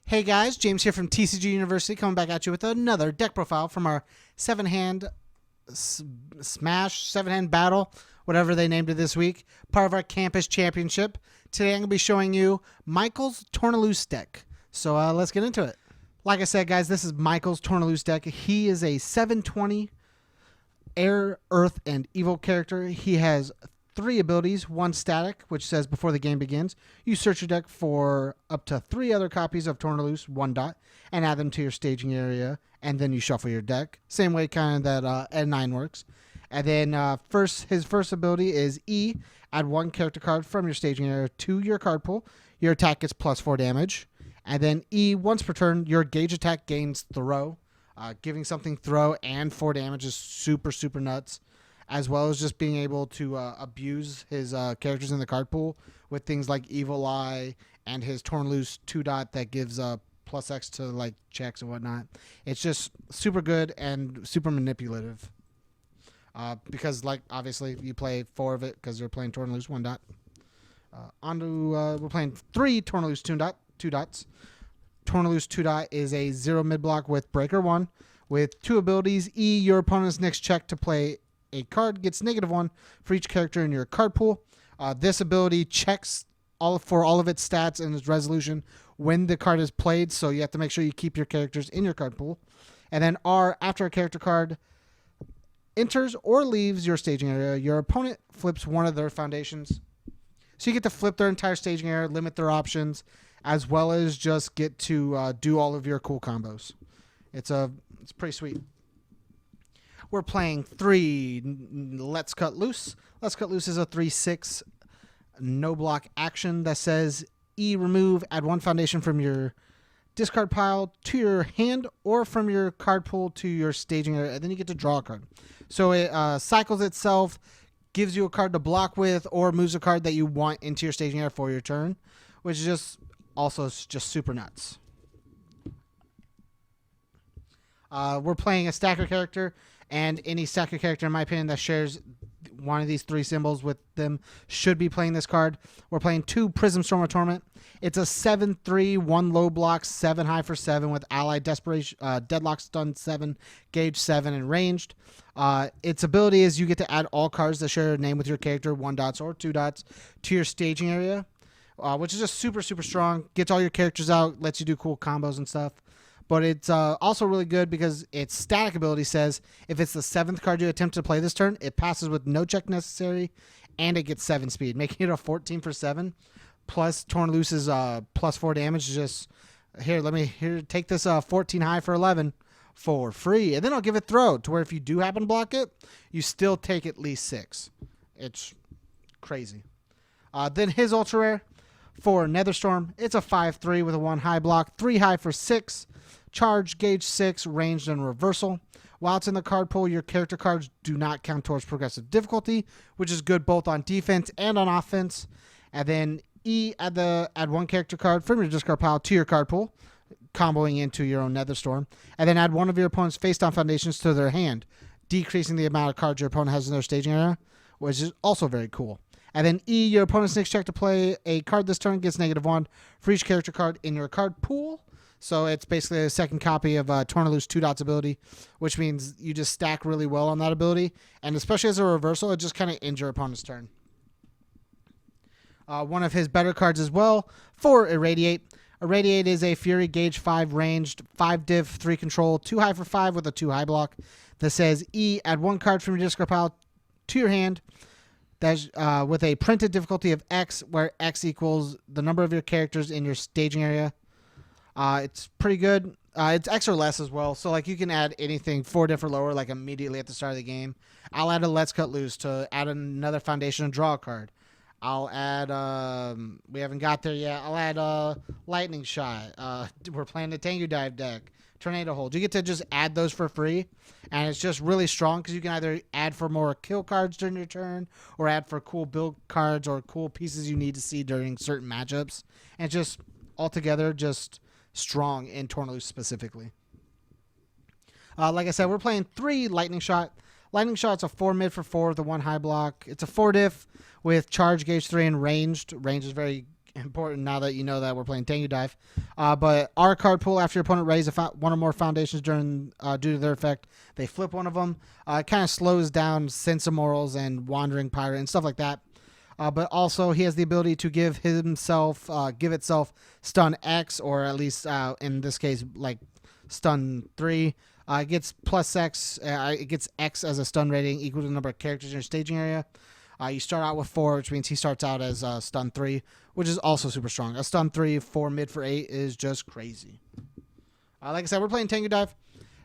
Hey guys, James here from TCGU University coming back at you with another deck profile from our 7-hand smash, 7-hand battle, whatever they named it this week, part of our campus championship. Today I'm going to be showing you Michael's Tournelouse deck. So let's get into it. Like I said, guys, this is Michael's Tournelouse deck. He is a 720 air, earth, and evil character. He has 3 abilities, 1 static, which says before the game begins, you search your deck for up to 3 other copies of Tournelouse, 1 dot, and add them to your staging area, and then you shuffle your deck. Same way kind of that N9 works. And then his first ability is E, add 1 character card from your staging area to your card pool. Your attack gets +4 damage. And then E, once per turn, your gauge attack gains throw. Giving something throw and 4 damage is super, super nuts, as well as just being able to abuse his characters in the card pool with things like Evil Eye and his Tournelouse 2 dot that gives +X to like checks and whatnot. It's just super good and super manipulative. Because like obviously you play 4 of it because you're playing Tournelouse 1 dot. We're playing 3 Tournelouse 2 dots. Tournelouse 2 dot is a 0 mid block with Breaker 1 with 2 abilities. E, your opponent's next check to play a card gets -1 for each character in your card pool. This ability checks all of its stats and its resolution when the card is played, so you have to make sure you keep your characters in your card pool. And then R, after a character card enters or leaves your staging area, your opponent flips one of their foundations. So you get to flip their entire staging area, limit their options, as well as just get to do all of your cool combos. It's pretty sweet. We're playing 3 Let's Cut Loose. Let's Cut Loose is a 3/6 no block action that says E, remove, add 1 foundation from your discard pile to your hand or from your card pool to your staging area, and then you get to draw a card. So it cycles itself, gives you a card to block with, or moves a card that you want into your staging area for your turn, which is just super nuts. We're playing a stacker character, and any stacker character, in my opinion, that shares one of these 3 symbols with them should be playing this card. We're playing 2 Prism Storm of Torment. It's a 7/3, 1 low block, 7 high for 7 with Allied Desperation, Deadlock Stun 7, Gauge 7, and Ranged. Its ability is you get to add all cards that share a name with your character, 1 dots or 2 dots, to your staging area, which is just super, super strong. Gets all your characters out, lets you do cool combos and stuff. But it's also really good because its static ability says if it's the 7th card you attempt to play this turn, it passes with no check necessary, and it gets 7 speed, making it a 14 for 7. Plus Tournelouse's +4 damage. Just take this 14 high for 11 for free, and then I'll give it throw to where if you do happen to block it, you still take at least 6. It's crazy. Then his ultra rare for Nether Storm. It's a 5/3 with a 1 high block, 3 high for 6. Charge, gauge 6, ranged, and reversal. While it's in the card pool, your character cards do not count towards progressive difficulty, which is good both on defense and on offense. And then E, add 1 character card from your discard pile to your card pool, comboing into your own Nether Storm. And then add 1 of your opponent's face-down foundations to their hand, decreasing the amount of cards your opponent has in their staging area, which is also very cool. And then E, your opponent's next check to play a card this turn gets -1 for each character card in your card pool. So it's basically a second copy of Tournelouse 2 dots ability, which means you just stack really well on that ability. And especially as a reversal, it just kind of ends your opponent's turn. One of his better cards as well for Irradiate. Irradiate is a Fury, gauge 5, ranged, 5 div, 3 control, 2 high for 5 with a 2 high block that says E, add 1 card from your discard pile to your hand. That's with a printed difficulty of X, where X equals the number of your characters in your staging area. It's pretty good. It's X or less as well. So like you can add anything 4 diff or lower like immediately at the start of the game. I'll add a Let's Cut Loose to add another foundation and draw a card. I'll add we haven't got there yet. I'll add Lightning Shot. We're playing the Tango Dive deck. Tornado Hold. You get to just add those for free, and it's just really strong because you can either add for more kill cards during your turn or add for cool build cards or cool pieces you need to see during certain matchups. And just altogether just strong in Tournelouse specifically. Like I said, we're playing 3 Lightning Shot. Lightning Shot's a 4 mid for 4 with a 1 high block. It's a 4 diff with charge, gauge 3, and ranged. Range is very important now that you know that we're playing Tango Dive. But our card pool, after your opponent raises one or more foundations during due to their effect, they flip one of them. It kind of slows down Sense of Morals and Wandering Pirate and stuff like that. But also he has the ability to give itself stun X, or at least in this case like stun 3. It gets plus X. It gets X as a stun rating equal to the number of characters in your staging area. You start out with 4, which means he starts out as stun 3, which is also super strong. A stun 3 for mid for 8 is just crazy. Like I said, we're playing Tango Dive.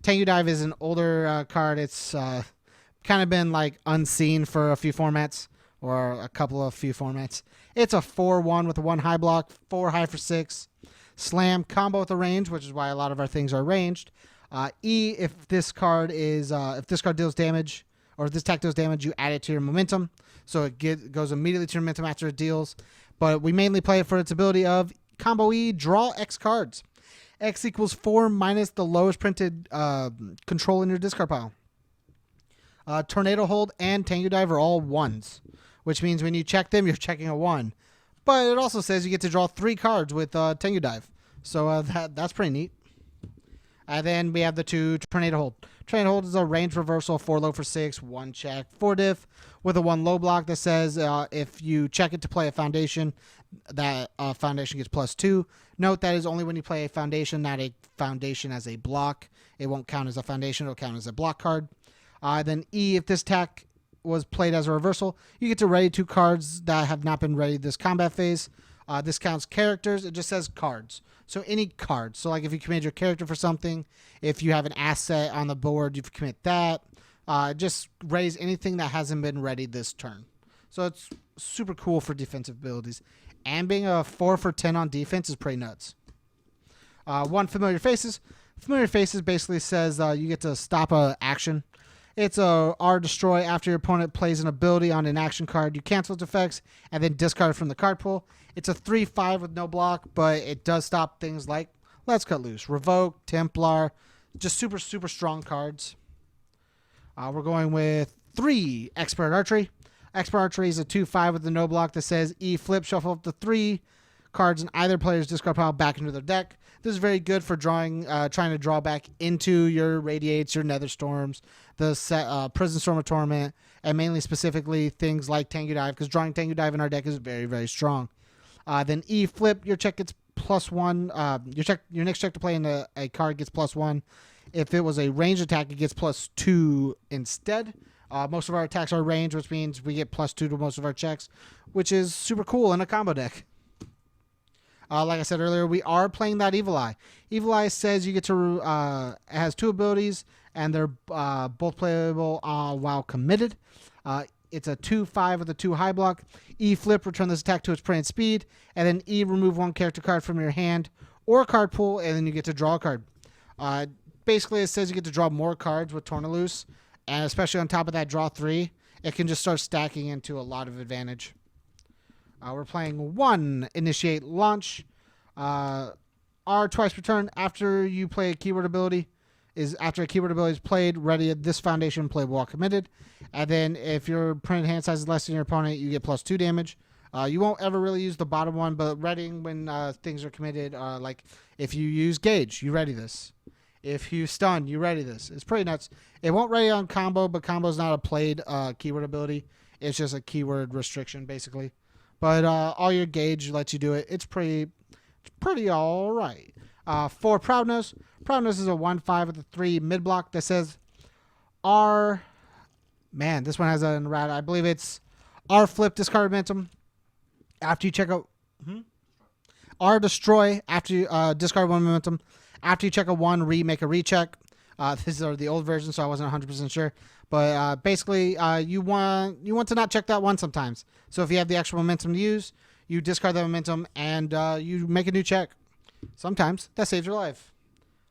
Tango Dive is an older card. It's kind of been like unseen for a few formats, or a couple of few formats. It's a 4/1 with a 1 high block, 4 high for 6. Slam combo with a range, which is why a lot of our things are ranged. E, if this card deals damage, or if this attack deals damage, you add it to your momentum. So it goes immediately to your momentum after it deals. But we mainly play it for its ability of combo E, draw X cards. X equals 4 minus the lowest printed control in your discard pile. Tornado Hold and Tango Dive are all 1s, which means when you check them, you're checking a 1. But it also says you get to draw 3 cards with Tango Dive. So that's pretty neat. And then we have the 2 Tornado Hold. Tornado Hold is a range reversal, 4 low for 6, 1 check, 4 diff, with a 1 low block that says if you check it to play a foundation, that foundation gets +2. Note that is only when you play a foundation, not a foundation as a block. It won't count as a foundation, it'll count as a block card. Then E, if this attack was played as a reversal, you get to ready 2 cards that have not been readied this combat phase. This counts characters. It just says cards. So any card. So like if you command your character for something, if you have an asset on the board, you commit that. Just raise anything that hasn't been readied this turn. So it's super cool for defensive abilities. And being a 4 for 10 on defense is pretty nuts. 1 Familiar Faces. Familiar Faces basically says you get to stop a action. It's a R destroy. After your opponent plays an ability on an action card, you cancel its effects and then discard it from the card pool. It's a 3/5 with no block, but it does stop things like Let's Cut Loose, Revoke, Templar, just super, super strong cards. We're going with 3 Expert Archery. Expert Archery is a 2/5 with the no block that says E flip, shuffle up to 3 cards in either player's discard pile back into their deck. This is very good for trying to draw back into your Irradiates, your Nether Storms, the Prison Storm of Torment, and mainly specifically things like Tango Dive, because drawing Tango Dive in our deck is very, very strong. Then E flip, your check gets +1. Your next check to play in a card gets +1. If it was a ranged attack, it gets +2 instead. Most of our attacks are ranged, which means we get +2 to most of our checks, which is super cool in a combo deck. Like I said earlier, we are playing that Evil Eye. Evil Eye says you get to it has 2 abilities, and they're both playable while committed. It's a 2/5 with a 2 high block. E flip, return this attack to its printed speed, and then E remove 1 character card from your hand or card pool, and then you get to draw a card. Basically, it says you get to draw more cards with Tournelouse, and especially on top of that, draw 3. It can just start stacking into a lot of advantage. We're playing 1 Initiate Launch. R twice per turn after you play a keyword ability. After a keyword ability is played, ready this foundation playable while committed. And then if your printed hand size is less than your opponent, you get +2 damage. You won't ever really use the bottom one, but readying when things are committed, like if you use Gauge, you ready this. If you stun, you ready this. It's pretty nuts. It won't ready on combo, but combo is not a played keyword ability. It's just a keyword restriction, basically. But all your Gauge lets you do it. It's pretty all right. For Proudness. Proudness is a 1/5 with a 3 mid block that says R. Man, this one has a rat. I believe it's R flip, discard momentum. After you check out R destroy after you discard 1 momentum. After you check a 1, make a recheck. These are the old version, so I wasn't 100% sure. But basically, you want to not check that 1 sometimes. So if you have the extra momentum to use, you discard that momentum and you make a new check. Sometimes that saves your life.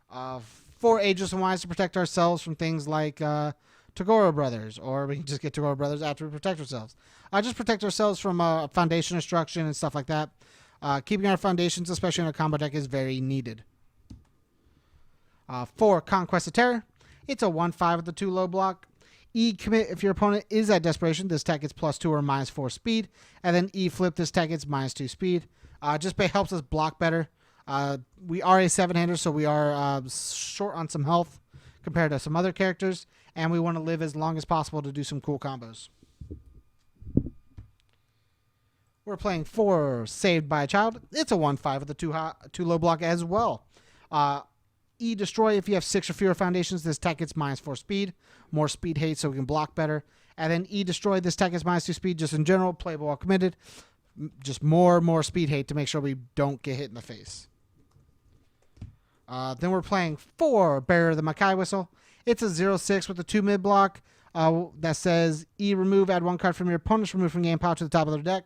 4 Ageless and Wise to protect ourselves from things like Tagoro Brothers, or we can just get Tagoro Brothers after we protect ourselves. Just protect ourselves from foundation destruction and stuff like that. Keeping our foundations, especially in a combo deck, is very needed. 4 Conquest of Terror. It's a 1/5 with a 2 low block. E commit if your opponent is at desperation. This attack gets +2 or -4 speed. And then E flip, this attack gets -2 speed. Just helps us block better. We are a 7-hander, so we are short on some health compared to some other characters, and we want to live as long as possible to do some cool combos. We're playing 4 Saved by a Child. It's a 1/5 with a 2 low block as well. E Destroy, if you have 6 or fewer foundations, this tech gets -4 speed. More speed hate so we can block better. And then E Destroy, this tech is -2 speed just in general. Playable while committed. Just more speed hate to make sure we don't get hit in the face. Then we're playing 4 Bearer of the Makai Whistle. It's a 0/6 with a 2 mid block that says E remove, add 1 card from your opponent's remove from game pile to the top of their deck.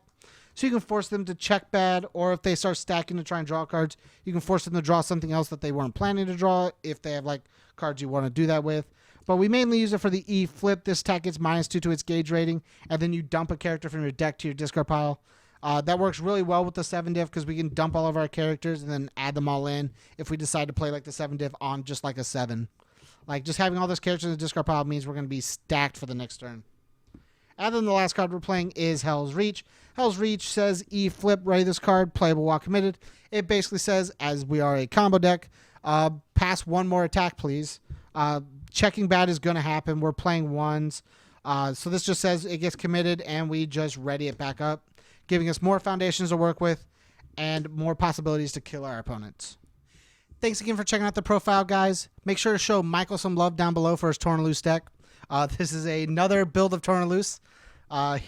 So you can force them to check bad, or if they start stacking to try and draw cards, you can force them to draw something else that they weren't planning to draw if they have like cards you want to do that with. But we mainly use it for the E flip. This tech gets -2 to its gauge rating, and then you dump a character from your deck to your discard pile. That works really well with the 7 diff because we can dump all of our characters and then add them all in if we decide to play like the 7 diff on just like a 7. Like just having all those characters in the discard pile means we're going to be stacked for the next turn. And then the last card we're playing is Hell's Reach. Hell's Reach says E flip, ready this card, playable while committed. It basically says, as we are a combo deck, pass 1 more attack, please. Checking bad is going to happen. We're playing 1s. So this just says it gets committed and we just ready it back up, giving us more foundations to work with and more possibilities to kill our opponents. Thanks again for checking out the profile, guys. Make sure to show Michael some love down below for his Tournelouse deck. This is another build of Tournelouse.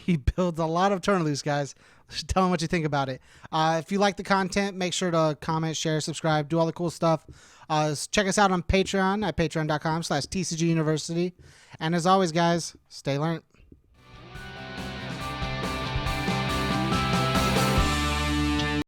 He builds a lot of Tournelouse, guys. Tell him what you think about it. If you like the content, make sure to comment, share, subscribe, do all the cool stuff. Check us out on Patreon at patreon.com/TCGU University. And as always, guys, stay learned.